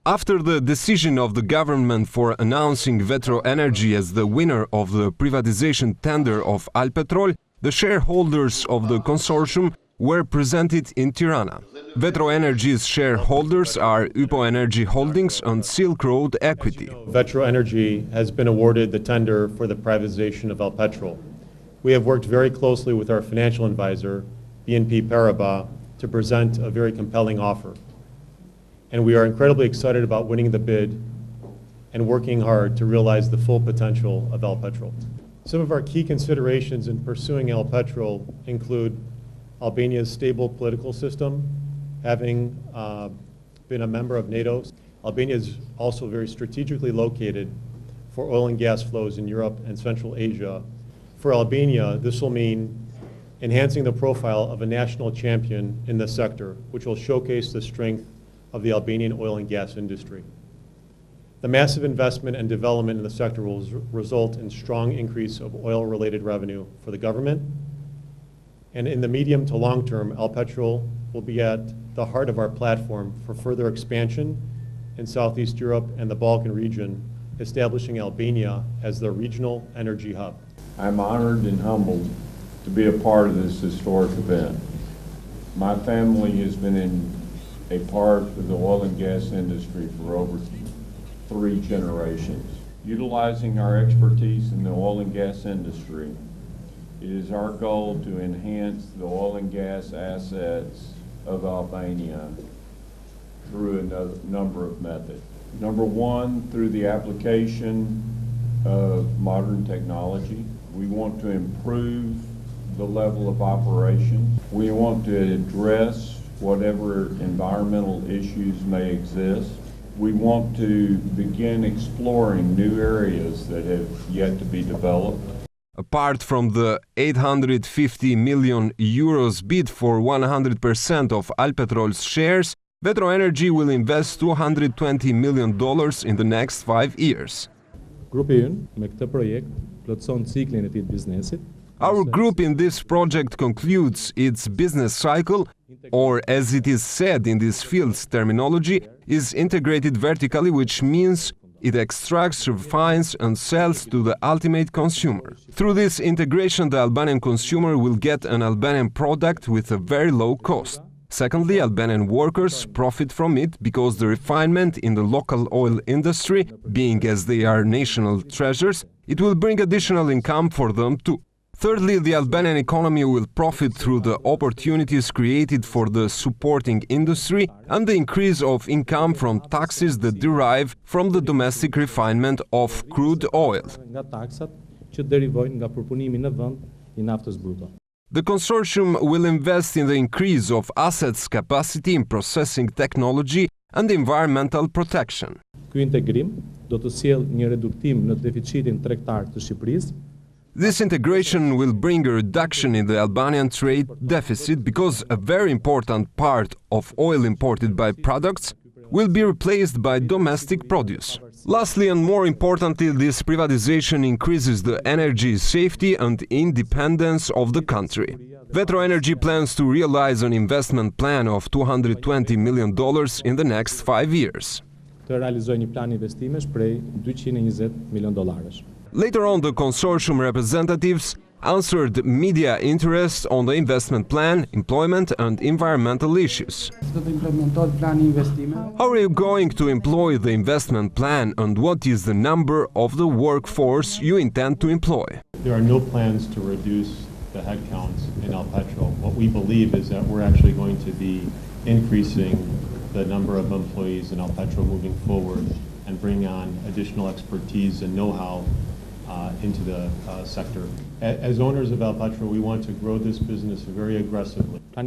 After the decision of the government for announcing Vetro Energy as the winner of the privatization tender of Albpetrol, the shareholders of the consortium were presented in Tirana. Vetro Energy's shareholders are YPO Energy Holdings and SilkRoad Equity. Vetro Energy has been awarded the tender for the privatization of Albpetrol. We have worked very closely with our financial advisor, BNP Paribas, to present a very compelling offer. And we are incredibly excited about winning the bid and working hard to realize the full potential of Albpetrol. Some of our key considerations in pursuing Albpetrol include Albania's stable political system, having been a member of NATO. Albania is also very strategically located for oil and gas flows in Europe and Central Asia. For Albania, this will mean enhancing the profile of a national champion in the sector, which will showcase the strength of the Albanian oil and gas industry. The massive investment and development in the sector will result in strong increase of oil-related revenue for the government. And in the medium to long term, Albpetrol will be at the heart of our platform for further expansion in Southeast Europe and the Balkan region, establishing Albania as the regional energy hub. I'm honored and humbled to be a part of this historic event. My family has been a part of the oil and gas industry for over 3 generations. Utilizing our expertise in the oil and gas industry, it is our goal to enhance the oil and gas assets of Albania through a number of methods. Number one, through the application of modern technology. We want to improve the level of operation. We want to address whatever environmental issues may exist. We want to begin exploring new areas that have yet to be developed. Apart from the 850 million euros bid for 100% of Albpetrol's shares, Vetro Energy will invest $220 million in the next 5 years. Our group in this project concludes its business cycle, or as it is said in this field's terminology, is integrated vertically, which means it extracts, refines and sells to the ultimate consumer. Through this integration, the Albanian consumer will get an Albanian product with a very low cost. Secondly, Albanian workers profit from it because the refinement in the local oil industry, being as they are national treasures, it will bring additional income for them too. Thirdly, the Albanian economy will profit through the opportunities created for the supporting industry and the increase of income from taxes that derive from the domestic refinement of crude oil. The consortium will invest in the increase of assets capacity in processing technology and environmental protection. This integration will bring a reduction in the Albanian trade deficit because a very important part of oil imported by products will be replaced by domestic produce. Lastly and more importantly, this privatization increases the energy safety and independence of the country. Vetro Energy plans to realize an investment plan of $220 million in the next 5 years. Later on, the consortium representatives answered media interest on the investment plan, employment and environmental issues. How are you going to employ the investment plan and what is the number of the workforce you intend to employ? There are no plans to reduce the headcounts in Albpetrol. What we believe is that we're actually going to be increasing the number of employees in Albpetrol moving forward and bring on additional expertise and know-how into the sector. As owners of Albpetrol, we want to grow this business very aggressively. The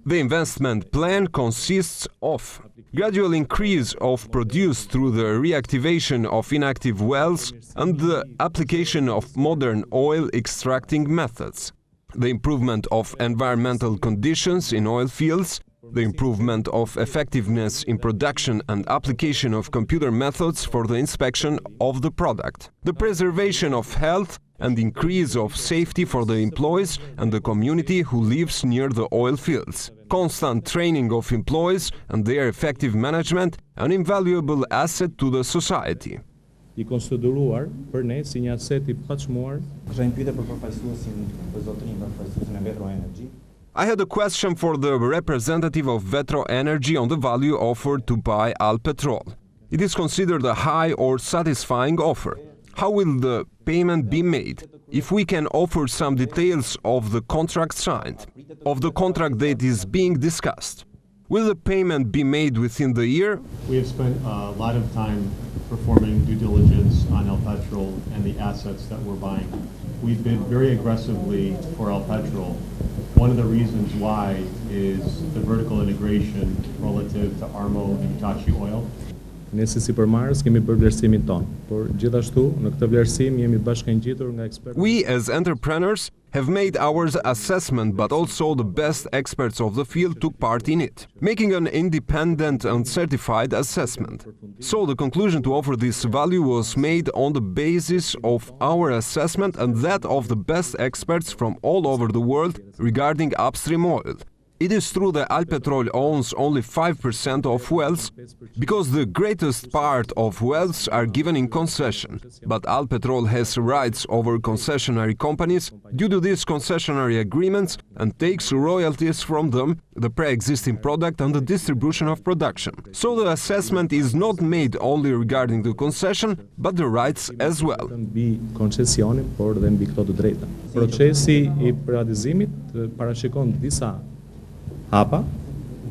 investment plan consists of gradual increase of produce through the reactivation of inactive wells and the application of modern oil extracting methods, the improvement of environmental conditions in oil fields, the improvement of effectiveness in production and application of computer methods for the inspection of the product, the preservation of health and increase of safety for the employees and the community who lives near the oil fields. Constant training of employees and their effective management, an invaluable asset to the society. I konsideruar për ne si një aset I paçmuar. I had a question for the representative of Vetro Energy on the value offered to buy Albpetrol. It is considered a high or satisfying offer. How will the payment be made? If we can offer some details of the contract signed, of the contract that is being discussed. Will the payment be made within the year? We have spent a lot of time performing due diligence on Albpetrol and the assets that we're buying. We've bid very aggressively for Albpetrol. One of the reasons why is the vertical integration relative to Armo and Taci oil. Ne si përmarrës kemi bërë vlerësimin ton, por gjithashtu në këtë vlerësim jemi bashkangjitur nga ekspertë. We as entrepreneurs have made our assessment, but also the best experts of the field took part in it, making an independent and certified assessment. So the conclusion to offer this value was made on the basis of our assessment and that of the best experts from all over the world regarding upstream oil. It is true that Albpetrol owns only 5% of wells, because the greatest part of wells are given in concession. But Albpetrol has rights over concessionary companies due to these concessionary agreements and takes royalties from them, the pre-existing product and the distribution of production. So the assessment is not made only regarding the concession, but the rights as well. Mbi koncesionin, por dhe mbi këto të drejta. Procesi I privatizimit parashikon disa hapa.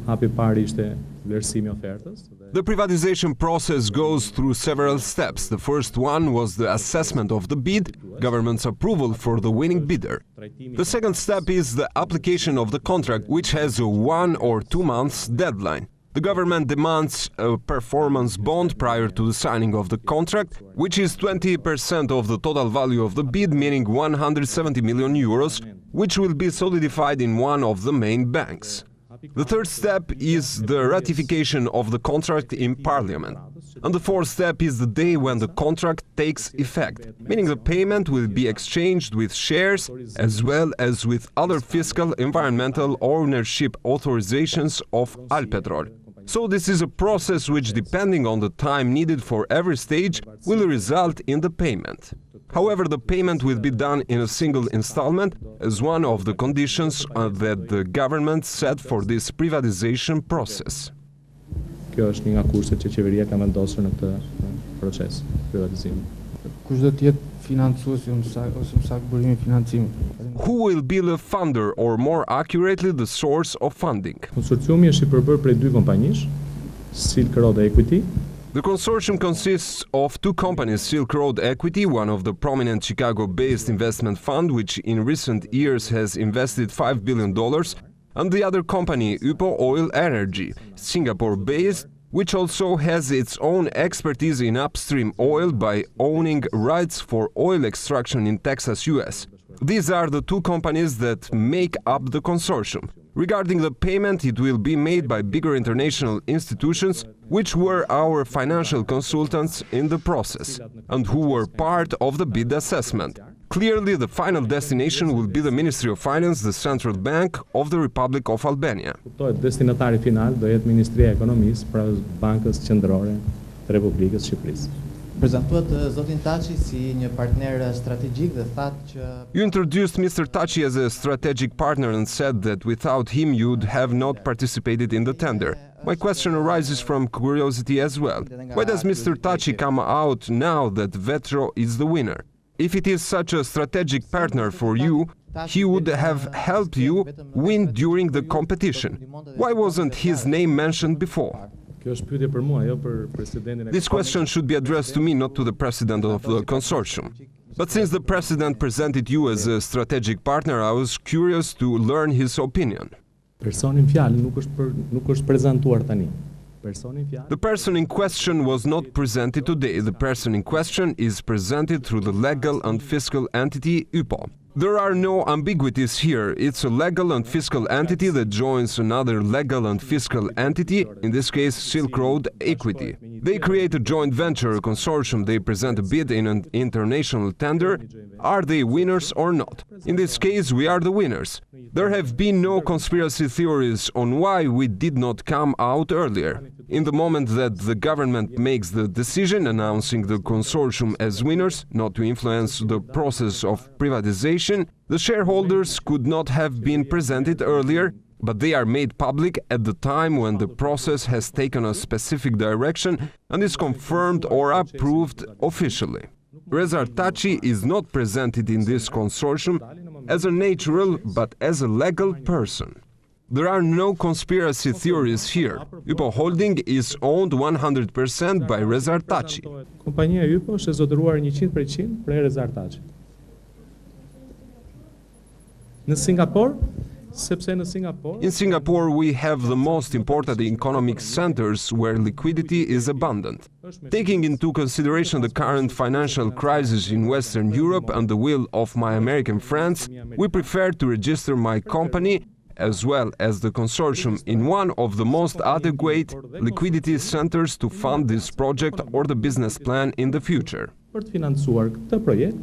Hapi parë ishte vlerësimi I ofertës. The privatization process goes through several steps. The first one was the assessment of the bid, government's approval for the winning bidder. The second step is the application of the contract, which has a 1 or 2 months deadline. The government demands a performance bond prior to the signing of the contract, which is 20% of the total value of the bid, meaning 170 million euros, which will be solidified in one of the main banks. The third step is the ratification of the contract in Parliament. And the fourth step is the day when the contract takes effect, meaning the payment will be exchanged with shares as well as with other fiscal, environmental, ownership authorizations of Albpetrol. So this is a process which, depending on the time needed for every stage, will result in the payment. However, the payment will be done in a single installment as one of the conditions that the government set for this privatization process. Kjo është një nga kurset që qeveria ka vendosur në këtë proces privatizimi. Kush do të jetë financuesi ose burimi I financimit? Who will be the funder, or more accurately, the source of funding? Konsortiumi është I përbërë prej 2 kompanish, SilkRoad Equity. The consortium consists of 2 companies, SilkRoad Equity, one of the prominent Chicago-based investment fund which in recent years has invested $5 billion, and the other company, YPO Energy, Singapore-based, which also has its own expertise in upstream oil by owning rights for oil extraction in Texas, US. These are the 2 companies that make up the consortium. Regarding the payment, it will be made by bigger international institutions, which were our financial consultants in the process, and who were part of the bid assessment. Clearly, the final destination will be the Ministry of Finance, the Central Bank of the Republic of Albania. Destinatari final do jetë Ministria e Ekonomisë, pra Bankës Qendrore të Republikës Shqipërisë. Prezantuat zotin Taci si një partner strategjik dhe thatë që You introduced Mr. Taci as a strategic partner and said that without him you'd have not participated in the tender. My question arises from curiosity as well. Why does Mr. Taci come out now that Vetro is the winner? If it is such a strategic partner for you, he would have helped you win during the competition. Why wasn't his name mentioned before? This question should be addressed to me, not to the president of the consortium. But since the president presented you as a strategic partner, I was curious to learn his opinion. The person in question was not presented today. The person in question is presented through the legal and fiscal entity YPO. There are no ambiguities here. It's a legal and fiscal entity that joins another legal and fiscal entity, in this case SilkRoad Equity. They create a joint venture, a consortium, they present a bid in an international tender. Are they winners or not? In this case, we are the winners. There have been no conspiracy theories on why we did not come out earlier. In the moment that the government makes the decision announcing the consortium as winners, not to influence the process of privatization, the shareholders could not have been presented earlier, but they are made public at the time when the process has taken a specific direction and is confirmed or approved officially. Rezart Taci is not presented in this consortium as a natural but as a legal person. There are no conspiracy theories here. YPO Holding is owned 100% by Rezart Taci. Kompania YPO është e zotëruar 100% prej Rezart Taci. Në Singapore, sepse në Singapore, In Singapore, we have the most important economic centers where liquidity is abundant. Taking into consideration the current financial crisis in Western Europe and the will of my American friends, we prefer to register my company as well as the consortium in one of the most adequate liquidity centers to fund this project or the business plan in the future. për të financuar këtë projekt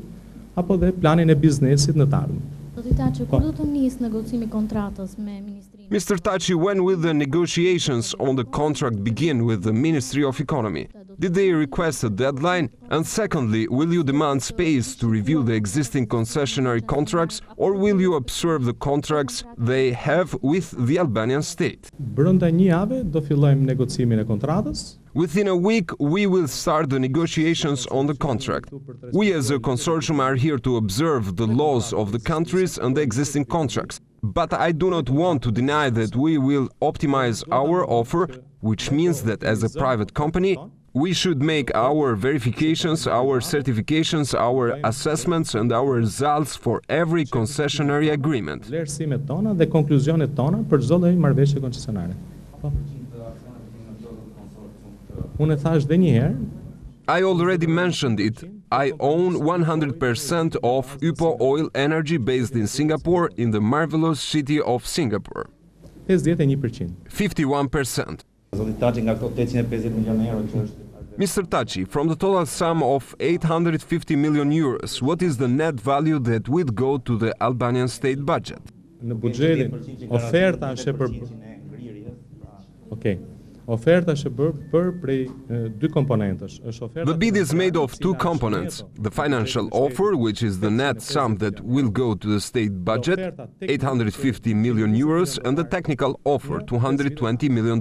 apo dhe planin e biznesit në të ardhmen. Kur do të nisë negocimi i kontratës me Ministrinë? Mr. Taci, when will the negotiations on the contract begin with the Ministry of Economy? Did they request a deadline? And secondly, will you demand space to review the existing concessionary contracts, or will you observe the contracts they have with the Albanian state? Brenda një jave do fillojmë negocimin e kontratës. Within a week, we will start the negotiations on the contract. We as a consortium are here to observe the laws of the countries and the existing contracts. But I do not want to deny that we will optimize our offer, which means that as a private company, we should make our verifications, our certifications, our assessments and our results for every concessionary agreement. Vlerësimet tona dhe konkluzionet tona për çdo lloj marrëveshje koncesionare. Po. Unë thash edhe një herë, I already mentioned it. I own 100% of YPO Oil Energy based in Singapore, in the marvelous city of Singapore. 51%. 51%. Mr. Taci, from the total sum of 850 million euros, what is the net value that would go to the Albanian state budget? Në buxhetin oferta është për Oferta është bërë prej dy komponentësh. The bid is made of two components. The financial offer, which is the net sum that will go to the state budget, 850 million euros, and the technical offer, $220 million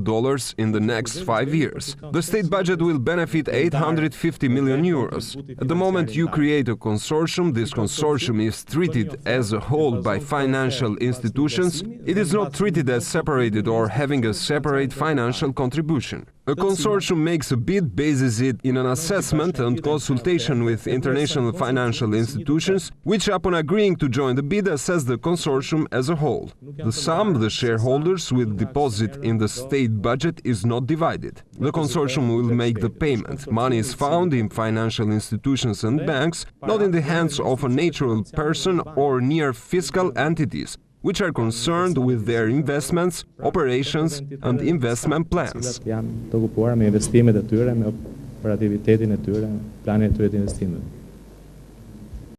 in the next 5 years. The state budget will benefit 850 million euros. At the moment you create a consortium, this consortium is treated as a whole by financial institutions. It is not treated as separated or having a separate financial contribution. A consortium makes a bid, bases it in an assessment and consultation with international financial institutions, which upon agreeing to join the bid assess the consortium as a whole. The sum the shareholders will deposit in the state budget is not divided. The consortium will make the payment. Money is found in financial institutions and banks, not in the hands of a natural person or near fiscal entities, which are concerned with their investments, operations and investment plans. Janë të okupuar me investimet e tyre, me operativitetin e tyre, planin e tyre të investimeve.